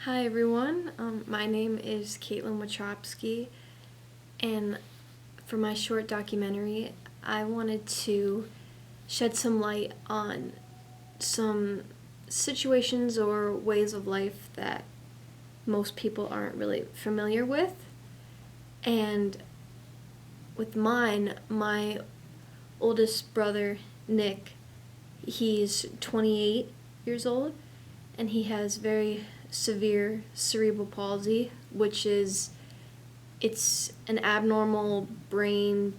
Hi everyone, my name is Kaitlyn Watrobski, and for my short documentary, I wanted to shed some light on some situations or ways of life that most people aren't really familiar with. And with mine, my oldest brother, Nick, he's 28 years old, and he has very severe cerebral palsy, which is it's an abnormal brain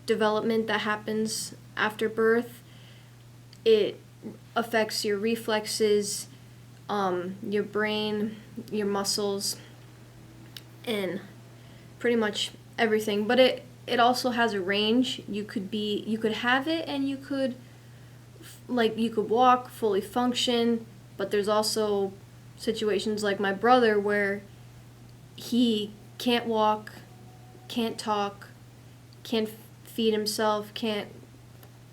development that happens after birth. It affects your reflexes, your brain, your muscles, and pretty much everything. But it also has a range. You could have it, and you could walk, fully function, but there's also situations like my brother where he can't walk, can't talk, can't feed himself, can't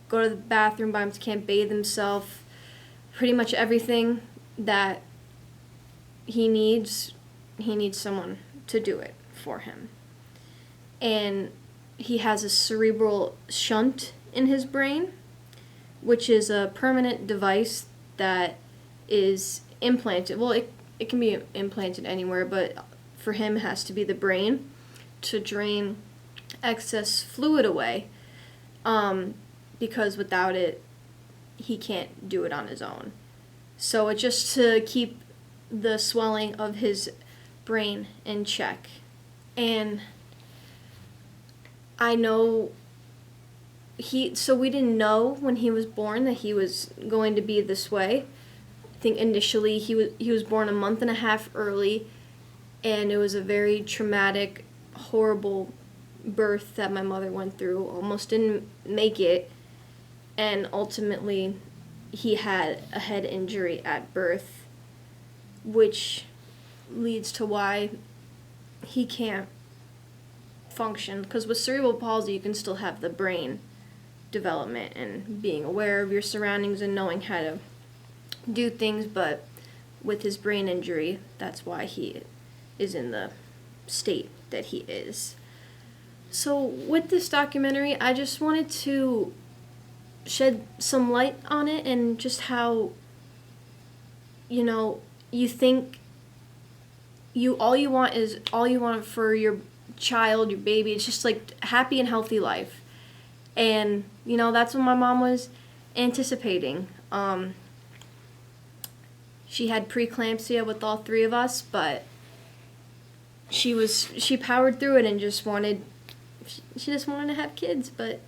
go to the bathroom by himself, can't bathe himself. Pretty much everything that he needs someone to do it for him. And he has a cerebral shunt in his brain, which is a permanent device that is implanted. Well, it can be implanted anywhere, but for him it has to be the brain to drain excess fluid away, because without it, he can't do it on his own. So it's just to keep the swelling of his brain in check. And I know so we didn't know when he was born that he was going to be this way. I think initially he was born a month and a half early, and it was a very traumatic, horrible birth that my mother went through. Almost didn't make it, and ultimately he had a head injury at birth, which leads to why he can't function. Because with cerebral palsy, you can still have the brain development and being aware of your surroundings and knowing how to do things, but with his brain injury, that's why he is in the state that he is. So with this documentary, I just wanted to shed some light on it, and just how, you think all you want for your child, your baby, it's just like happy and healthy life. And that's what my mom was anticipating. She had preeclampsia with all three of us, but she powered through it and she just wanted to have kids. But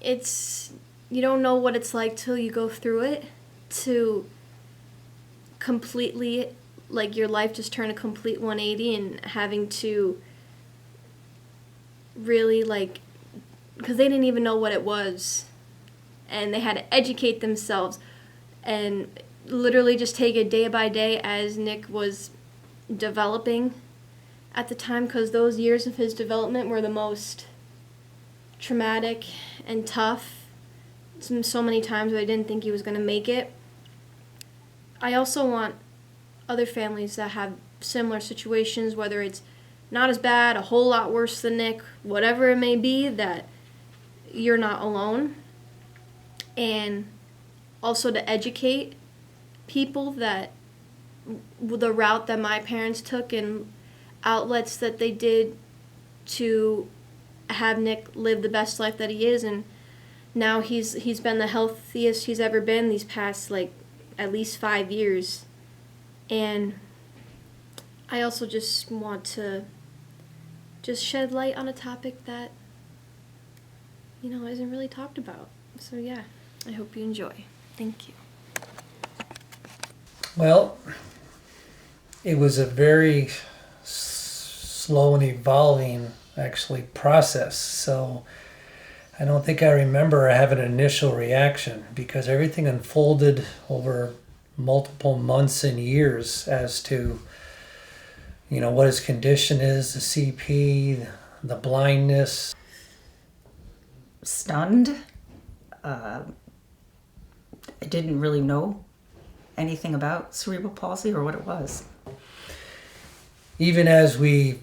it's you don't know what it's like till you go through it, to completely, like, your life just turn a complete 180, and having to really, because they didn't even know what it was, and they had to educate themselves and literally just take it day by day as Nick was developing at the time, because those years of his development were the most traumatic and tough. So many times I didn't think he was going to make it. I also want other families that have similar situations, whether it's not as bad, a whole lot worse than Nick, whatever it may be, that you're not alone. And also to educate people that the route that my parents took and outlets that they did to have Nick live the best life that he is. And now he's been the healthiest he's ever been these past, at least 5 years. And I also just want to shed light on a topic that isn't really talked about. So yeah, I hope you enjoy. Thank you. Well, it was a very slow and evolving, actually, process. So I don't think I remember having an initial reaction, because everything unfolded over multiple months and years as to, what his condition is, the CP, the blindness. Stunned. I didn't really know anything about cerebral palsy or what it was. Even as a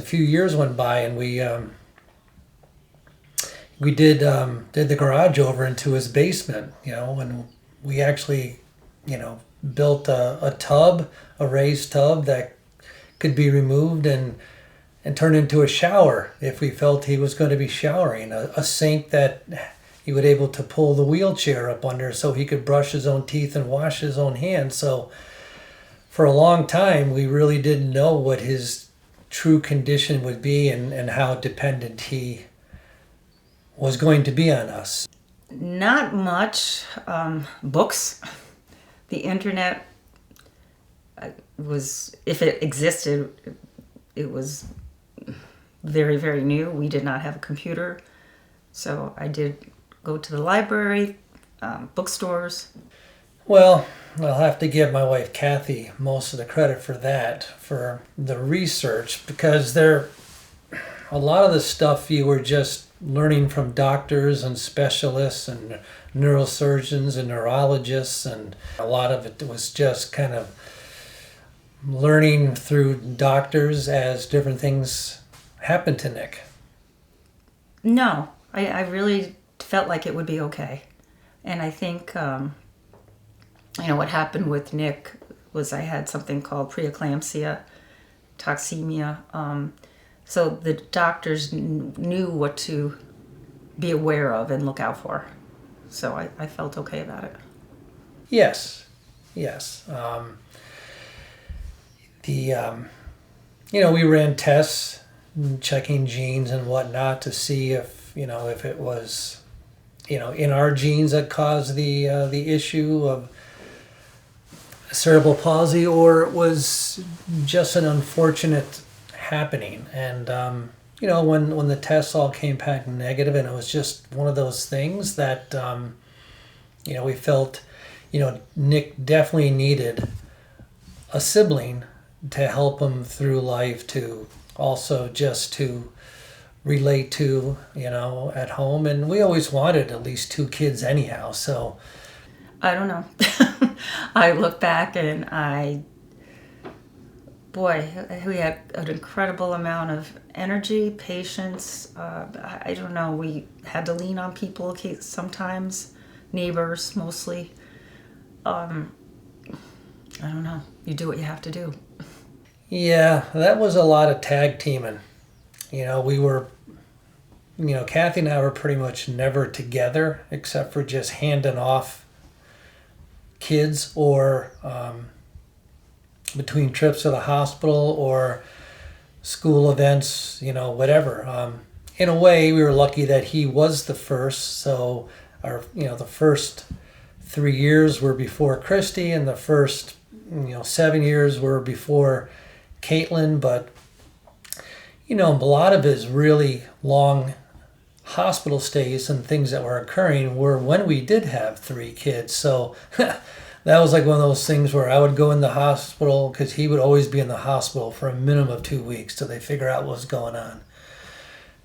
few years went by, and we did the garage over into his basement, and we actually, built a raised tub that could be removed and turned into a shower if we felt he was going to be showering, a sink that he would able to pull the wheelchair up under so he could brush his own teeth and wash his own hands. So for a long time, we really didn't know what his true condition would be and how dependent he was going to be on us. Not much. Books. The internet was, if it existed, it was very, very new. We did not have a computer. So I did go to the library, bookstores. Well, I'll have to give my wife Kathy most of the credit for that, for the research, because a lot of the stuff you were just learning from doctors and specialists and neurosurgeons and neurologists, and a lot of it was just kind of learning through doctors as different things happened to Nick. No, I really felt like it would be okay. And I think, what happened with Nick was I had something called preeclampsia, toxemia. So the doctors knew what to be aware of and look out for. So I felt okay about it. Yes. We ran tests, checking genes and whatnot to see if it was, in our genes that caused the issue of cerebral palsy, or it was just an unfortunate happening. And when the tests all came back negative, and it was just one of those things that we felt Nick definitely needed a sibling to help him through life, to also just to relate to at home. And we always wanted at least 2 kids anyhow, so I don't know. I look back and we had an incredible amount of energy, patience. I don't know, we had to lean on people sometimes, neighbors mostly. I don't know. You do what you have to do. Yeah, that was a lot of tag teaming. We were, Kathy and I were pretty much never together except for just handing off kids, or between trips to the hospital or school events, whatever. In a way, we were lucky that he was the first. So the first 3 years were before Christy, and the first 7 years were before Kaitlyn. But a lot of his really long hospital stays and things that were occurring were when we did have 3 kids. So that was like one of those things where I would go in the hospital, because he would always be in the hospital for a minimum of 2 weeks till they figure out what was going on,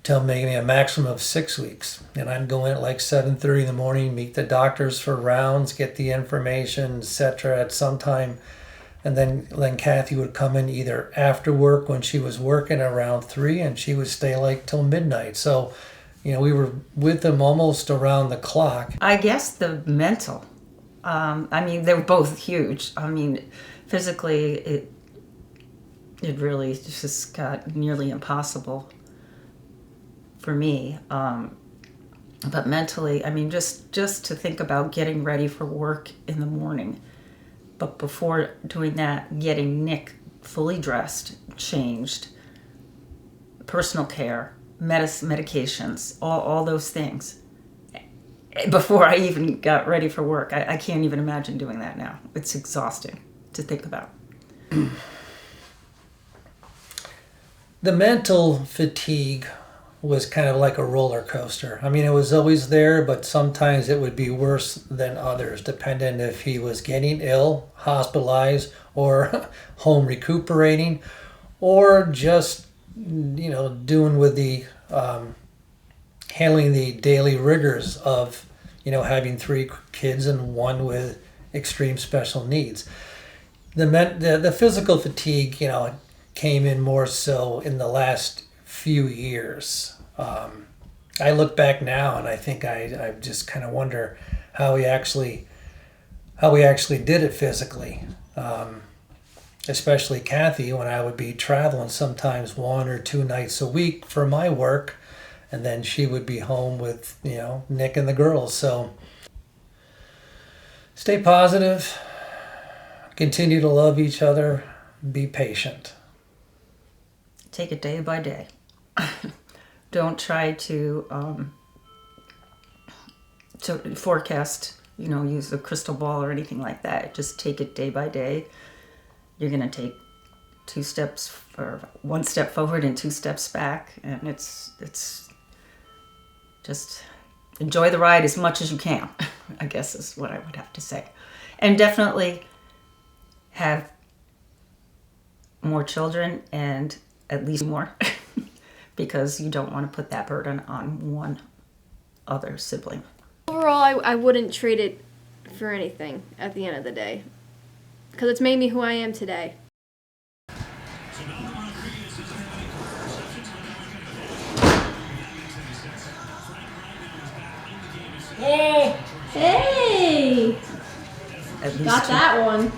till maybe a maximum of 6 weeks. And I'd go in at like 7:30 in the morning, meet the doctors for rounds, get the information, etc. at some time. And then Kathy would come in either after work when she was working around 3, and she would stay like till midnight. So we were with them almost around the clock. I guess the mental. They were both huge. Physically, it really just got nearly impossible for me. But mentally, just to think about getting ready for work in the morning. But before doing that, getting Nick fully dressed, changed, personal care, medications, all those things. Before I even got ready for work. I can't even imagine doing that now. It's exhausting to think about. The mental fatigue was kind of like a roller coaster. It was always there, but sometimes it would be worse than others, depending if he was getting ill, hospitalized, or home recuperating, or just, doing with the handling the daily rigors of having 3 kids, and one with extreme special needs. The physical fatigue, came in more so in the last few years. I look back now and I think I just kind of wonder how we actually did it physically. Especially Kathy, when I would be traveling sometimes 1 or 2 nights a week for my work, and then she would be home with, Nick and the girls. So stay positive, continue to love each other, be patient. Take it day by day. Don't try to forecast, use a crystal ball or anything like that. Just take it day by day. You're going to take 2 steps or 1 step forward and 2 steps back. And it's just enjoy the ride as much as you can, I guess is what I would have to say. And definitely have more children, and at least more, because you don't want to put that burden on one other sibling. Overall, I wouldn't trade it for anything at the end of the day, because it's made me who I am today. Hey! At least Got two. that one.